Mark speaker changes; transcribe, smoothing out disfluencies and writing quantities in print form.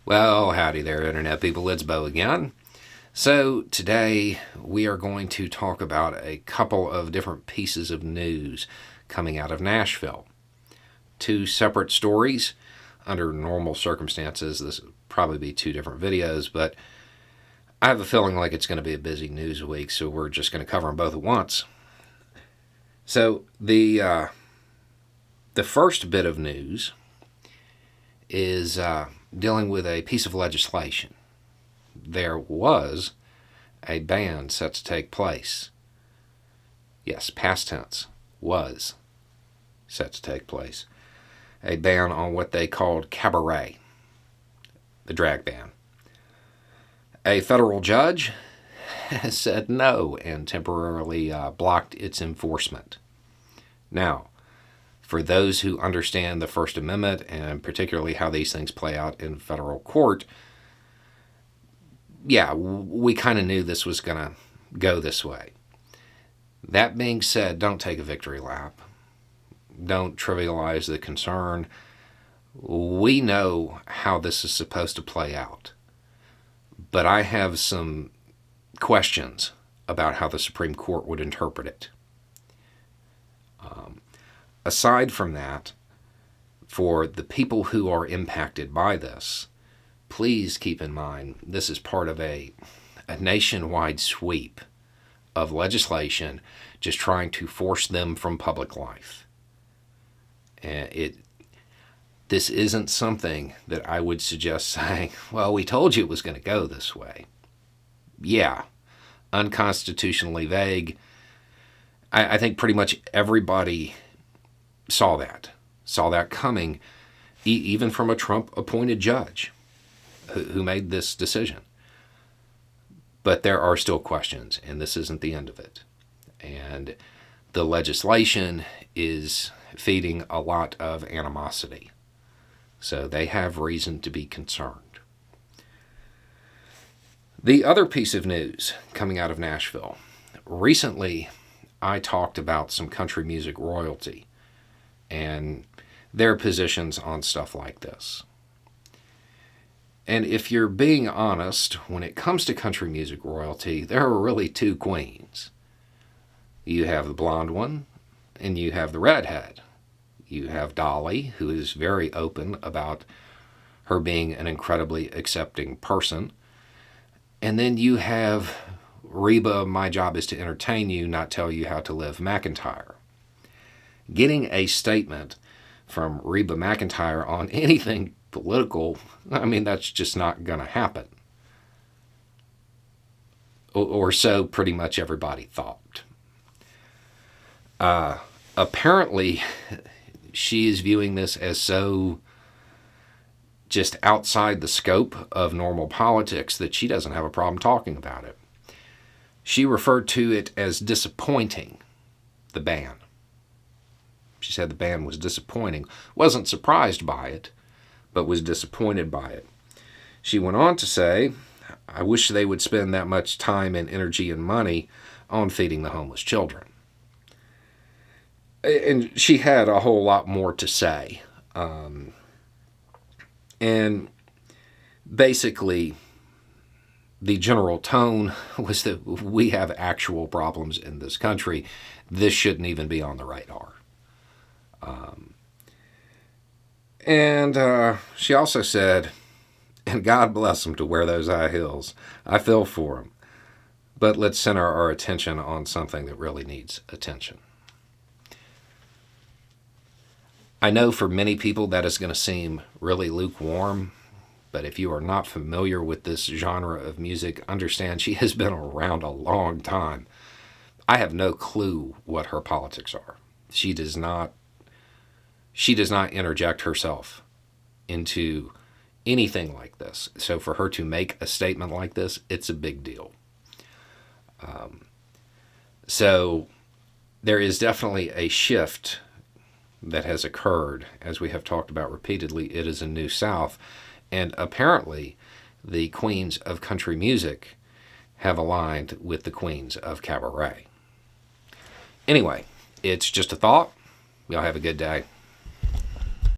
Speaker 1: Well, howdy there, Internet people. It's Bo again. So, today we are going to talk about a couple of different pieces of news coming out of Nashville. Two separate stories. Under normal circumstances, this would probably be two different videos, but I have a feeling like it's going to be a busy news week, so we're just going to cover them both at once. So, the first bit of news is dealing with a piece of legislation. There was a ban set to take place. Yes, past tense, was set to take place. A ban on what they called cabaret, the drag ban. A federal judge has said no and temporarily blocked its enforcement. Now, for those who understand the First Amendment and particularly how these things play out in federal court, yeah, we kind of knew this was going to go this way. That being said, don't take a victory lap. Don't trivialize the concern. We know how this is supposed to play out. But I have some questions about how the Supreme Court would interpret it. Aside from that, for the people who are impacted by this, please keep in mind this is part of a nationwide sweep of legislation just trying to force them from public life. And this isn't something that I would suggest saying, well, we told you it was going to go this way. Yeah, unconstitutionally vague. I think pretty much everybody saw that coming, even from a Trump-appointed judge who made this decision. But there are still questions, and this isn't the end of it. And the legislation is feeding a lot of animosity. So they have reason to be concerned. The other piece of news coming out of Nashville. Recently, I talked about some country music royalty and their positions on stuff like this. And if you're being honest, when it comes to country music royalty, there are really two queens. You have the blonde one, and you have the redhead. You have Dolly, who is very open about her being an incredibly accepting person. And then you have Reba, my job is to entertain you, not tell you how to live, McEntire. Getting a statement from Reba McEntire on anything political, I mean, that's just not going to happen. Or so pretty much everybody thought. Apparently, she is viewing this as so just outside the scope of normal politics that she doesn't have a problem talking about it. She referred to it as disappointing, the ban. She said the ban was disappointing. Wasn't surprised by it, but was disappointed by it. She went on to say, I wish they would spend that much time and energy and money on feeding the homeless children. And she had a whole lot more to say. And basically, the general tone was that we have actual problems in this country. This shouldn't even be on the radar. And she also said, and God bless them to wear those high heels. I feel for them. But let's center our attention on something that really needs attention. I know for many people that is going to seem really lukewarm, but if you are not familiar with this genre of music, understand she has been around a long time. I have no clue what her politics are. She does not interject herself into anything like this. So for her to make a statement like this, it's a big deal. So there is definitely a shift that has occurred. As we have talked about repeatedly, it is a new South. And apparently, the queens of country music have aligned with the queens of cabaret. Anyway, it's just a thought. Y'all have a good day.